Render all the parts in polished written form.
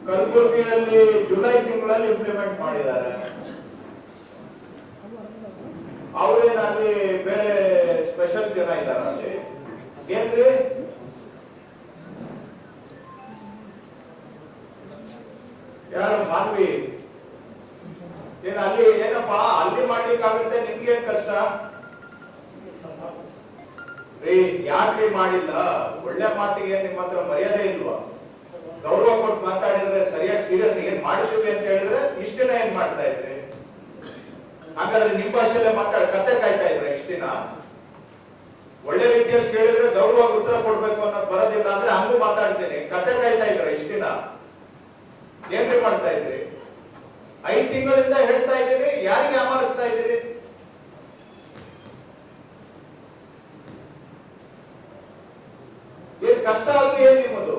ಕಲಬುರಗಿಯಲ್ಲಿ ಜುಲೈ ತಿಂಗಳಲ್ಲಿ ಇಂಪ್ಲಿಮೆಂಟ್ ಮಾಡಿದ್ದಾರೆ. ಅವ್ರೇನಲ್ಲಿ ಬೇರೆ ಸ್ಪೆಷಲ್ ಜನ ಇದಾರ ಅಲ್ಲಿ ಏನ್ರಿ? ಯಾರು ಮಾನ್ವಿ ಏನ್ ಅಲ್ಲಿ ಏನಪ್ಪಾ ಅಲ್ಲಿ ಮಾಡ್ಲಿಕ್ಕಾಗುತ್ತೆ? ನಿಮ್ಗೆ ಕಷ್ಟ ರೀ, ಯಾಕ್ರಿ ಮಾಡಿಲ್ಲ? ಒಳ್ಳೆ ಮಾತಿಗೆ ನಿಮ್ಮ ಹತ್ರ ಮರ್ಯಾದೆ ಇಲ್ವಾ? ಗೌರವ ಕೊಟ್ಟು ಮಾತಾಡಿದ್ರೆ ಸರಿಯಾಗಿ ಸೀರಿಯಸ್ ಏನ್ ಮಾಡಿದ್ವಿ ಅಂತ ಹೇಳಿದ್ರೆ ಇಷ್ಟ ದಿನ ಏನ್ ಮಾಡ್ತಾ ಇದ್ರಿ? ಹಾಗಾದ್ರೆ ನಿಮ್ ಭಾಷೆಯಲ್ಲೇ ಕತೆ ಕಾಯ್ತಾ ಇದ್ರೆ ಇಷ್ಟ ದಿನ? ಒಳ್ಳೆ ರೀತಿಯಲ್ಲಿ ಕೇಳಿದ್ರೆ ಗೌರವ ಉತ್ತರ ಕೊಡ್ಬೇಕು ಅನ್ನೋದು ಬರೋದಿಲ್ಲ ಅಂದ್ರೆ ಹಂಗೂ ಮಾತಾಡ್ತೀನಿ. ಕತೆ ಕಾಯ್ತಾ ಇದ್ರೆ ಇಷ್ಟ ದಿನ ಏನ್ರಿ ಮಾಡ್ತಾ ಇದ್ರಿ? 5 ತಿಂಗಳಿಂದ ಹೇಳ್ತಾ ಇದ್ದೀರಿ, ಯಾರಿಗೆ ಅಮಾರಿಸ್ತಾ ಇದ್ದೀರಿ? ಏನ್ ಕಷ್ಟ ಆದ್ರೂ ಏನ್ ನಿಮ್ಮದು?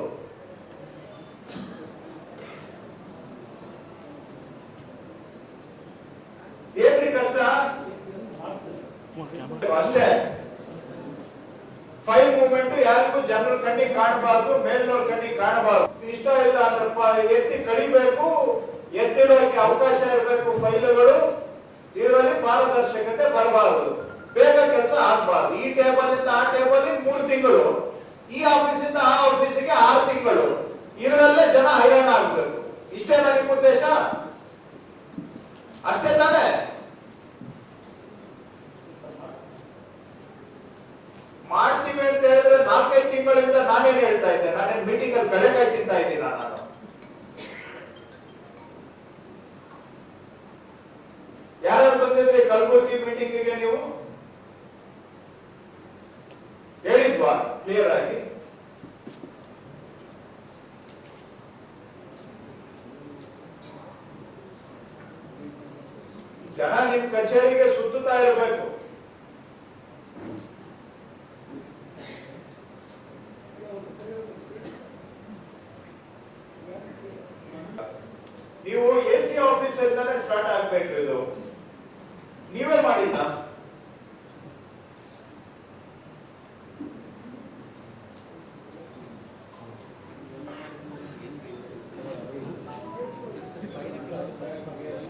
ಏನ್ರಿ ಕಷ್ಟ? ಅಷ್ಟೇ. ಫೈಲ್ ಮೂವ್ಮೆಂಟ್ ಯಾರಿಗೂ ಜನರ ಕಣ್ಣಿಗೆ ಕಾಣಬಾರ್ದು, ಮೇಲ್ನವ್ರ ಕಣ್ಣಿಗೆ ಕಾಣಬಾರ್ದು. ಇಷ್ಟ ಇಲ್ಲ ಅಂದ್ರಪ್ಪ ಎತ್ತಿ ಕಳಿಬೇಕು, ಎತ್ತಿಡೋಕೆ ಅವಕಾಶ ಇರಬೇಕು ಫೈಲ್ಗಳು. ಇದರಲ್ಲಿ ಪಾರದರ್ಶಕತೆ ಬರಬಾರದು, ಬೇಗ ಕೆಲಸ ಆಗಬಾರ್ದು. ಈ ಟೇಬಲ್ ಇಂದ ಆ ಟೇಬಲ್ 3 ತಿಂಗಳು, ಈ ಆಫೀಸಿಂದ ಆ ಆಫೀಸಿಗೆ 6 ತಿಂಗಳು. ಇದರಲ್ಲೇ ಜನ ಹೈರಾಣ ಆಗ್ಬೇಕು. ಇಷ್ಟೇನಾ ನಿಮ್ಮ ಉದ್ದೇಶ? ಅಷ್ಟೇ ತಾನೇ? ಮಾಡ್ತೀವಿ ಅಂತ ಹೇಳಿದ್ರೆ 4-5 ತಿಂಗಳಿಂದ ನಾನೇನ್ ಹೇಳ್ತಾ ಇದ್ದೆ? ನಾನೇನ್ ಮೀಟಿಂಗ್ ಅಲ್ಲಿ ಕಳೆಕಾಯಿ ತಿಂತಾ ಇದ್ದೀನ? ನಾನು ಯಾರು ಬಂದಿದ್ರಿ ಕಲಬುರಗಿ ಮೀಟಿಂಗಿಗೆ? ನೀವು ಹೇಳಿದ್ವಾ ಕ್ಲಿಯರ್ ಆಗಿ? ಜನ ನಿಮ್ ಕಚೇರಿಗೆ ಸುತ್ತುತ್ತಾ ಇರಬೇಕು. ನೀವು ಎಸಿ ಆಫೀಸ್ ಇಂದಾನೆ ಸ್ಟಾರ್ಟ್ ಆಗ್ಬೇಕು. ಇದು ನೀವೇ ಮಾಡಿಲ್ಲ.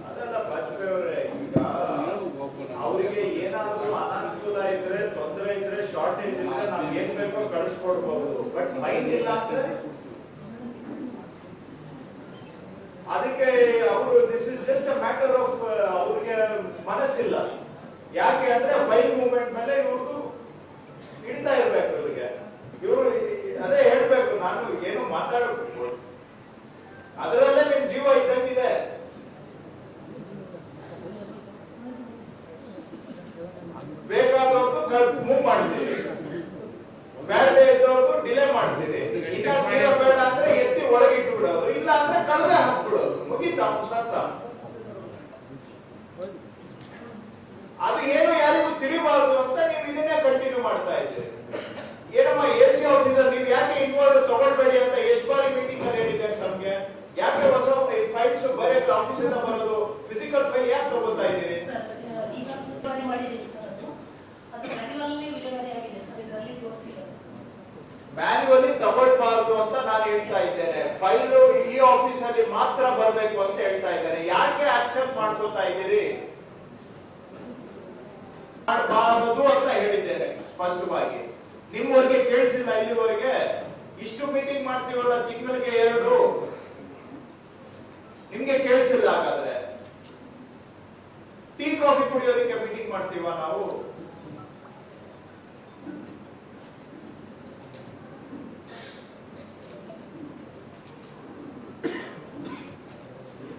ಅದಲ್ಲ ವಾಜಪೇಯಿ ಅವರೇ, ಈಗ ಅವರಿಗೆ ಏನಾದ್ರೂ ಅನಾನುಕೂಲ ಇದ್ರೆ, ತೊಂದರೆ ಇದ್ರೆ, ಶಾರ್ಟೇಜ್ ಇದ್ರೆ ನಾವು ಏನ್ ಬೇಕೋ ಕಳಿಸ್ಕೊಡ್ಬಹುದು. ಬಟ್ ಮೈಂಡ್ ಇಲ್ಲ ಅಂದ್ರೆ ಅದಕ್ಕೆ ಅವರು this is just a matter of ಅವ್ರಿಗೆ ಮನಸ್ಸಿಲ್ಲ. ಯಾಕೆ ಅಂದ್ರೆ ಫೈಲ್ ಮೂವ್ಮೆಂಟ್ ಮೇಲೆ ಇವ್ರದ್ದು ಹಿಡಿತಾ ಇರ್ಬೇಕು. ಇವರು ಅದೇ ಹೇಳ್ಬೇಕು, ನಾನು ಏನು ಮಾತಾಡಬೇಕು, ಅದರಲ್ಲೇ ನಿಮ್ ಜೀವ ಇದ್ದಂಗಿದೆ. ಬೇಕಾದವ್ರದ್ದು ಮೂವ್ ಮಾಡ್ತೀರಿ, ಬೇಡದೇ ಇದ್ದವ್ರದ್ದು ಡಿಲೇ ಮಾಡ್ತೀರಿ. ಇನ್ನ ತೀರಾ ಬೇಡ ಅಂದ್ರೆ ಎತ್ತಿ ಒಳಗಿಟ್ಟು ಬಿಡೋದು, ಇಲ್ಲ ಅಂದ್ರೆ ಕಳೆದೇ ಹಾಕ್ಬಿಡೋದು, ಮುಗೀತ ಸತ್ತ. ಅದು ಏನು ಯಾರಿಗೂ ತಿಳಿಬಾರದು ಅಂತ ನೀವು ಇದನ್ನೇ ಕಂಟಿನ್ಯೂ ಮಾಡ್ತಾ ಇದ್ದೀರಿ. ಏನಮ್ಮ ಎಸಿ ಆಫೀಸರ್, ನೀವು ಯಾಕೆ ಇನ್ವಾಲ್ವ್ ತಗೊಳ್ಬೇಡಿ ಅಂತ ಎಷ್ಟು ಬಾರಿ ಮೀಟಿಂಗ್ ಅಲ್ಲಿ ಹೇಳಿದೆ ನಮ್ಗೆ? ಯಾಕೆ ಹೊಸ ಫೈಲ್ಸ್ ಬರೋಕೆ ಆಫೀಸಿಂದ ಬರೋದು, ಫಿಸಿಕಲ್ ಫೈಲ್ ಯಾಕೆ ತಗೋತಾ ಇದ್ದೀರಿ? ಮ್ಯಾನ್ಯುವಲಿ ತಗೊಳ್ಬಾರ್ದು ಅಂತ ನಾನು ಹೇಳ್ತಾ ಇದ್ದೇನೆ. ಫೈಲು ಈ ಆಫೀಸ್ ಅಲ್ಲಿ ಮಾತ್ರ ಬರಬೇಕು ಅಂತ ಹೇಳ್ತಾ ಇದ್ದೇನೆ. ಯಾಕೆ ಆಕ್ಸೆಪ್ಟ್ ಮಾಡ್ಕೋತಾ ಇದ್ದೀರಿ? ಮಾಡಬಾರದು ಅಂತ ಹೇಳಿದ್ದೇನೆ ಸ್ಪಷ್ಟವಾಗಿ. ನಿಮ್ಮವರೆಗೆ ಕೇಳಿಸಿಲ್ಲ ಇಲ್ಲಿವರೆಗೆ? ಇಷ್ಟು ಮೀಟಿಂಗ್ ಮಾಡ್ತೀವಲ್ಲ, ತಿಂಗಳಿಗೆ 2, ನಿಮ್ಗೆ ಕೇಳಿಸಿಲ್ಲ? ಹಾಗಾದ್ರೆ ಟೀ ಕಾಫಿ ಕುಡಿಯೋದಕ್ಕೆ ಮೀಟಿಂಗ್ ಮಾಡ್ತೀವ ನಾವು?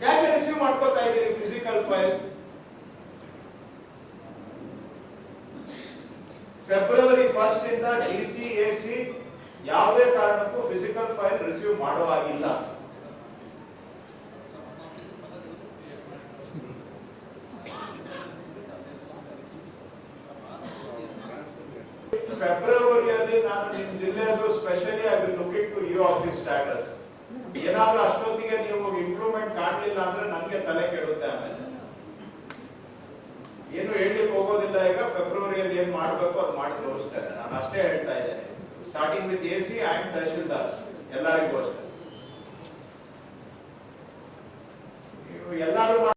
ಯಾಕೆ ರಿಸೀವ್ ಮಾಡ್ಕೋತಾ ಇದ್ದೀರಿ ಫಿಸಿಕಲ್ ಫೈಲ್? ಫೆಬ್ರವರಿ 1 ಇಂದ ಡಿಸಿ ಎಸಿ ಯಾವುದೇ ಕಾರಣಕ್ಕೂ ಫಿಸಿಕಲ್ ಫೈಲ್ ರಿಸೀವ್ ಮಾಡುವ ಹಾಗಿಲ್ಲ. ಫೆಬ್ರವರಿಯಲ್ಲಿ ನಾನು ನಿಮ್ಮ ಜಿಲ್ಲೆಯಲ್ಲೂ specially I will look it to your office status. ಏನಾದ್ರೂ ಅಷ್ಟೊತ್ತಿಗೆ ನೀವು ಇಂಪ್ರೂವ್ಮೆಂಟ್ ಕಾಣಲಿಲ್ಲ ಅಂದ್ರೆ ನನಗೆ ತಲೆ ಕೆಡುತ್ತೆ. ಆಮೇಲೆ ಏನು ಹೇಳಲಿಕ್ಕೆ ಹೋಗೋದಿಲ್ಲ. ಈಗ ಫೆಬ್ರವರಿಯಲ್ಲಿ ಏನ್ ಮಾಡಬೇಕು ಅದು ಮಾಡಿ ತೋರಿಸ್ತೇನೆ. ನಾನು ಅಷ್ಟೇ ಹೇಳ್ತಾ ಇದ್ದೇನೆ. Starting with AC and tahsildar ಎಲ್ಲರಿಗೂ ಅಷ್ಟೇ.